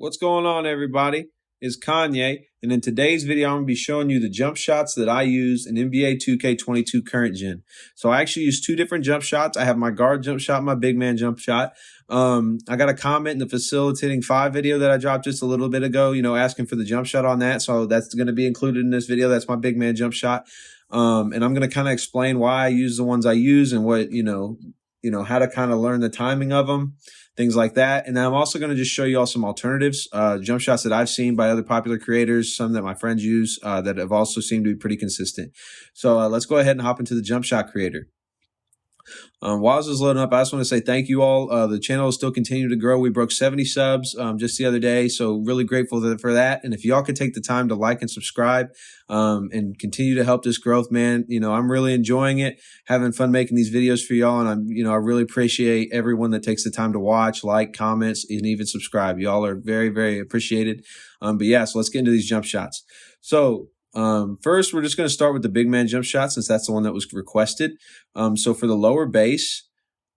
What's going on, everybody? It's Kanye, and in today's video, I'm going to be showing you the jump shots that I use in NBA 2K22 current gen. So I actually use two different jump shots. I have my guard jump shot, my big man jump shot. I got a comment in the facilitating 5 video that I dropped just a little bit ago, asking for the jump shot on that. So that's going to be included in this video. That's my big man jump shot. And I'm going to kind of explain why I use the ones I use and what, how to kind of learn the timing of them, things like that. And then I'm also going to just show you all some alternatives, jump shots that I've seen by other popular creators, some that my friends use that have also seemed to be pretty consistent. So let's go ahead and hop into the jump shot creator. While this is loading up, I just want to say thank you all. The channel is still continuing to grow. We broke 70 subs just the other day, so really grateful for that. And if y'all could take the time to like and subscribe and continue to help this growth, man, I'm really enjoying it, having fun making these videos for y'all. And I really appreciate everyone that takes the time to watch, like, comments, and even subscribe. Y'all are very, very appreciated. But yeah, so let's get into these jump shots. So first, we're just going to start with the big man jump shot since that's the one that was requested. So for the lower base,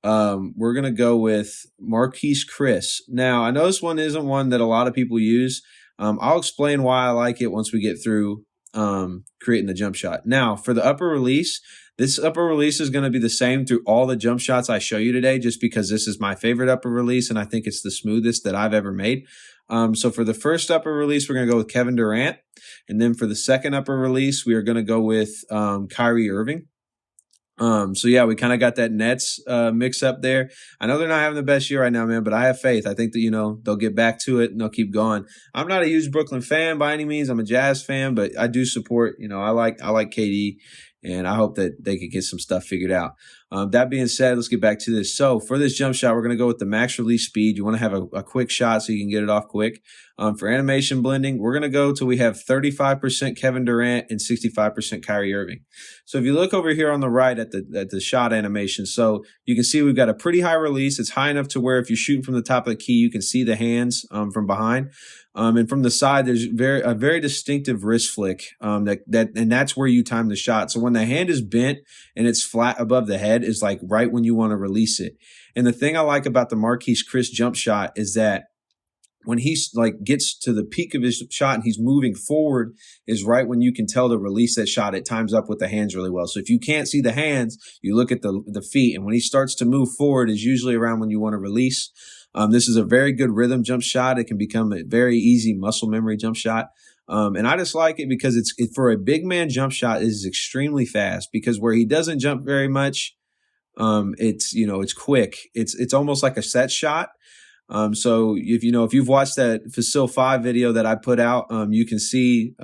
we're going to go with Marquise Chris. Now, I know this one isn't one that a lot of people use. I'll explain why I like it once we get through creating the jump shot. Now, for the upper release, this upper release is going to be the same through all the jump shots I show you today, just because this is my favorite upper release and I think it's the smoothest that I've ever made. So for the first upper release, we're going to go with Kevin Durant. And then for the second upper release, we are going to go with Kyrie Irving. So yeah, we kind of got that Nets mix up there. I know they're not having the best year right now, man, but I have faith. I think that, they'll get back to it and they'll keep going. I'm not a huge Brooklyn fan by any means. I'm a Jazz fan, but I do support, I like KD. And I hope that they could get some stuff figured out. That being said, let's get back to this. So for this jump shot, we're going to go with the max release speed. You want to have a quick shot so you can get it off quick. For animation blending, we're going to go till we have 35% Kevin Durant and 65% Kyrie Irving. So if you look over here on the right at the shot animation, so you can see we've got a pretty high release. It's high enough to where if you're shooting from the top of the key, you can see the hands from behind. And from the side, there's a very distinctive wrist flick. And that's where you time the shot. So when the hand is bent and it's flat above the head is like right when you want to release it. And the thing I like about the Marquise Chris jump shot is that when he gets to the peak of his shot and he's moving forward is right when you can tell to release that shot. It times up with the hands really well. So if you can't see the hands, you look at the feet. And when he starts to move forward is usually around when you want to release. This is a very good rhythm jump shot. It can become a very easy muscle memory jump shot. And I just like it because it's for a big man jump shot, it is extremely fast because where he doesn't jump very much, it's quick. It's almost like a set shot. So if you've watched that Facil 5 video that I put out, you can see,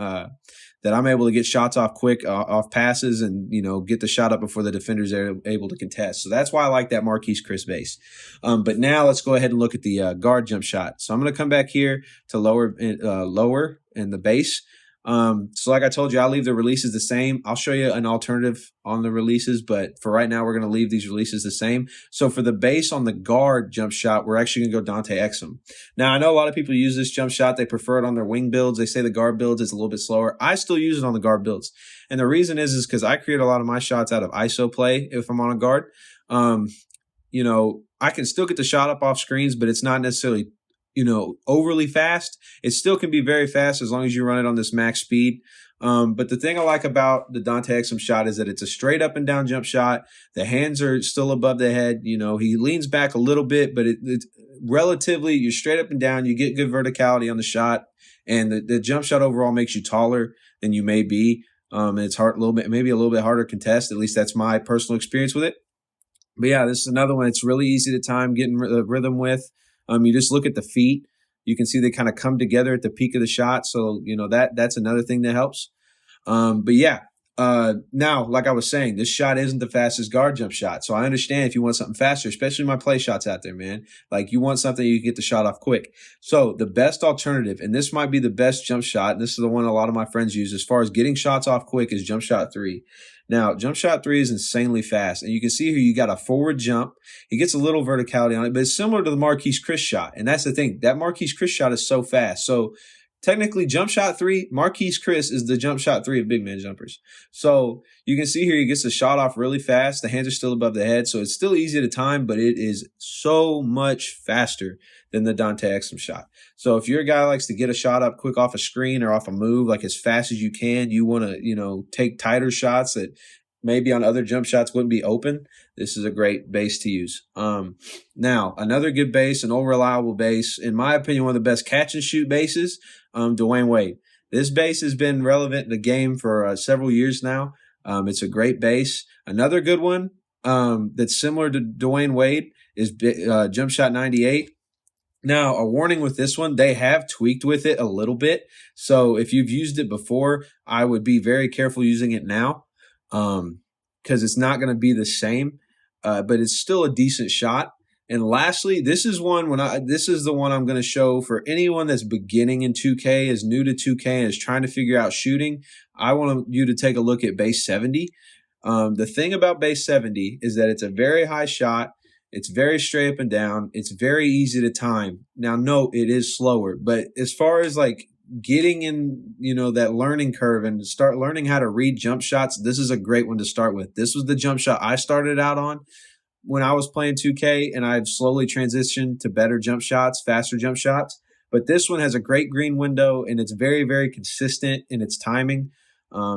that I'm able to get shots off quick, off passes and, get the shot up before the defenders are able to contest. So that's why I like that Marquise Chris base. But now let's go ahead and look at the guard jump shot. So I'm going to come back here to lower in the base. So like I told you, I'll leave the releases the same. I'll show you an alternative on the releases, but for right now, we're going to leave these releases the same. So for the base on the guard jump shot, we're actually going to go Dante Exum. Now, I know a lot of people use this jump shot. They prefer it on their wing builds. They say the guard builds is a little bit slower. I still use it on the guard builds. And the reason is because I create a lot of my shots out of ISO play if I'm on a guard. I can still get the shot up off screens, but it's not necessarily overly fast. It still can be very fast as long as you run it on this max speed. But the thing I like about the Dante Exum shot is that it's a straight up and down jump shot. The hands are still above the head. He leans back a little bit, but it's relatively, you're straight up and down. You get good verticality on the shot. And the jump shot overall makes you taller than you may be. And it's maybe a little bit harder to contest. At least that's my personal experience with it. But yeah, this is another one. It's really easy to time getting rhythm with. You just look at the feet. You can see they kind of come together at the peak of the shot. So, that's another thing that helps. But yeah, now, like I was saying, this shot isn't the fastest guard jump shot. So I understand if you want something faster, especially my play shots out there, man. Like you want something you can get the shot off quick. So the best alternative, and this might be the best jump shot, and this is the one a lot of my friends use as far as getting shots off quick, is Jumpshot 3. Now, Jumpshot 3 is insanely fast. And you can see here you got a forward jump. He gets a little verticality on it, but it's similar to the Marquise Chris shot. And that's the thing. That Marquise Chris shot is so fast. So technically Jump Shot 3, Marquise Chris is the Jump Shot 3 of big man jumpers. So you can see here he gets the shot off really fast. The hands are still above the head, so it's still easy to time, but it is so much faster than the Dante Exum shot. So if you're a guy who likes to get a shot up quick off a screen or off a move, like as fast as you can, you want to, take tighter shots that maybe on other jump shots wouldn't be open, this is a great base to use. Now, another good base, an old reliable base, in my opinion, one of the best catch and shoot bases, Dwayne Wade. This base has been relevant in the game for several years now. It's a great base. Another good one that's similar to Dwayne Wade is Jumpshot 98. Now, a warning with this one, they have tweaked with it a little bit. So if you've used it before, I would be very careful using it now because it's not going to be the same, but it's still a decent shot. And lastly, this is the one I'm going to show for anyone that's beginning in 2K, is new to 2K, and is trying to figure out shooting. I want you to take a look at base 70. The thing about base 70 is that it's a very high shot. It's very straight up and down. It's very easy to time. Now, note it is slower, but as far as like getting in, that learning curve and start learning how to read jump shots, this is a great one to start with. This was the jump shot I started out on when I was playing 2K, and I've slowly transitioned to better jump shots, faster jump shots. But this one has a great green window, and it's very, very consistent in its timing.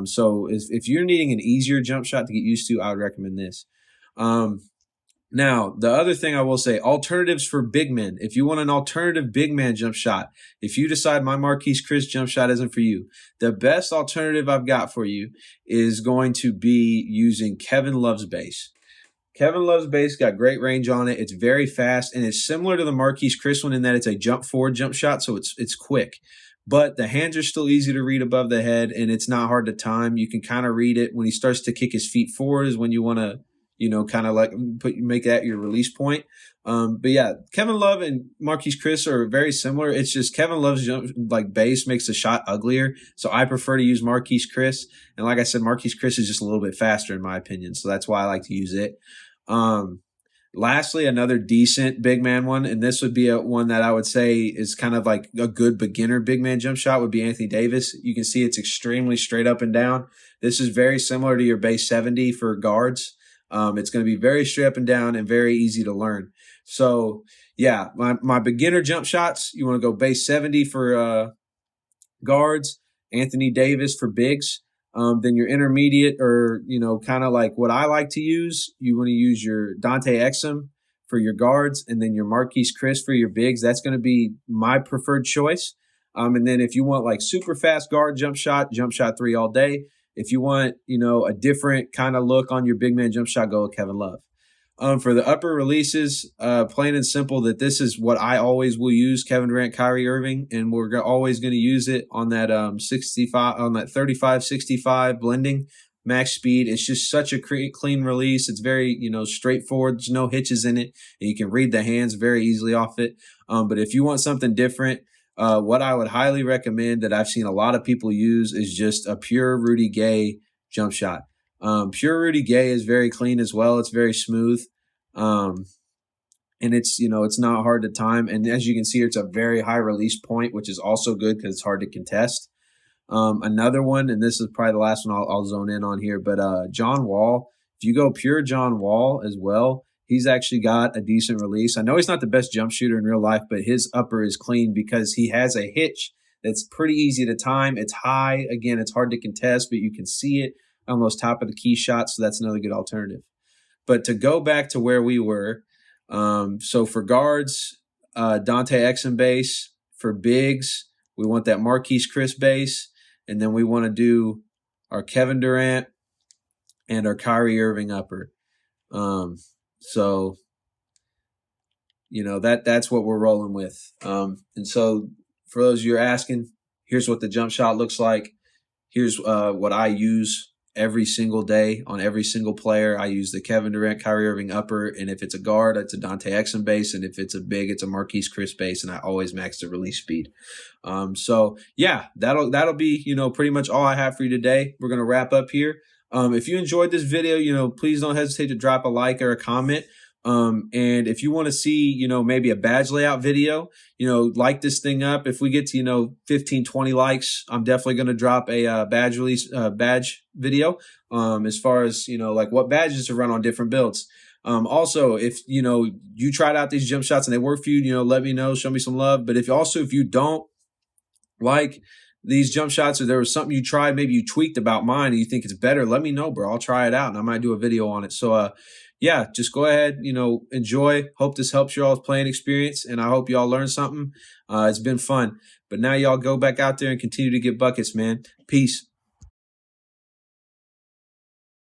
So if you're needing an easier jump shot to get used to, I would recommend this. Now, the other thing I will say, alternatives for big men. If you want an alternative big man jump shot, if you decide my Marquise Chris jump shot isn't for you, the best alternative I've got for you is going to be using Kevin Love's base. Kevin Love's base got great range on it. It's very fast, and it's similar to the Marquise Chris one in that it's a jump forward jump shot, so it's quick. But the hands are still easy to read above the head, and it's not hard to time. You can kind of read it. When he starts to kick his feet forward is when you want to, kind of like make that your release point. But yeah, Kevin Love and Marquise Chris are very similar. It's just Kevin Love's base makes the shot uglier. So I prefer to use Marquise Chris. And like I said, Marquise Chris is just a little bit faster in my opinion. So that's why I like to use it. Lastly, another decent big man one, and this would be one that I would say is kind of like a good beginner big man jump shot, would be Anthony Davis. You can see it's extremely straight up and down. This is very similar to your base 70 for guards. It's going to be very straight up and down and very easy to learn. So yeah, my beginner jump shots, you want to go base 70 for guards, Anthony Davis for bigs. Then your intermediate, or kind of like what I like to use, you want to use your Dante Exum for your guards, and then your Marquise Chris for your bigs. That's going to be my preferred choice. And then if you want like super fast guard jump shot 3 all day. If you want, a different kind of look on your big man jump shot, go with Kevin Love. For the upper releases, plain and simple, that this is what I always will use, Kevin Durant, Kyrie Irving, and we're always going to use it on that 35-65 blending max speed. It's just such a clean release. It's very, straightforward. There's no hitches in it, and you can read the hands very easily off it. But if you want something different, what I would highly recommend that I've seen a lot of people use is just a pure Rudy Gay jump shot. Pure Rudy Gay is very clean as well. It's very smooth. And it's, it's not hard to time. And as you can see, it's a very high release point, which is also good because it's hard to contest. Another one, and this is probably the last one I'll zone in on here, but John Wall, if you go pure John Wall as well, he's actually got a decent release. I know he's not the best jump shooter in real life, but his upper is clean because he has a hitch that's pretty easy to time. It's high. Again, it's hard to contest, but you can see it on those top of the key shots, so that's another good alternative. But to go back to where we were, so for guards, Dante Exum base. For bigs, we want that Marquise Chris base, and then we want to do our Kevin Durant and our Kyrie Irving upper. So, that's what we're rolling with. And so for those of you who are asking, here's what the jump shot looks like. Here's what I use every single day on every single player. I use the Kevin Durant, Kyrie Irving upper, and if it's a guard, it's a Dante Exum base, and if it's a big, it's a Marquise Chris base, and I always max the release speed. So yeah, that'll be pretty much all I have for you today. We're gonna wrap up here. If you enjoyed this video, please don't hesitate to drop a like or a comment. And if you want to see, maybe a badge layout video, like this thing up. If we get to, 15, 20 likes, I'm definitely going to drop a badge release, badge video, as far as, like what badges to run on different builds. Also, if, you tried out these jump shots and they work for you, let me know, show me some love. But if you don't like these jump shots, or there was something you tried, maybe you tweaked about mine and you think it's better, let me know, bro. I'll try it out and I might do a video on it. So, yeah, just go ahead, enjoy. Hope this helps y'all's playing experience, and I hope y'all learned something. It's been fun. But now y'all go back out there and continue to get buckets, man. Peace.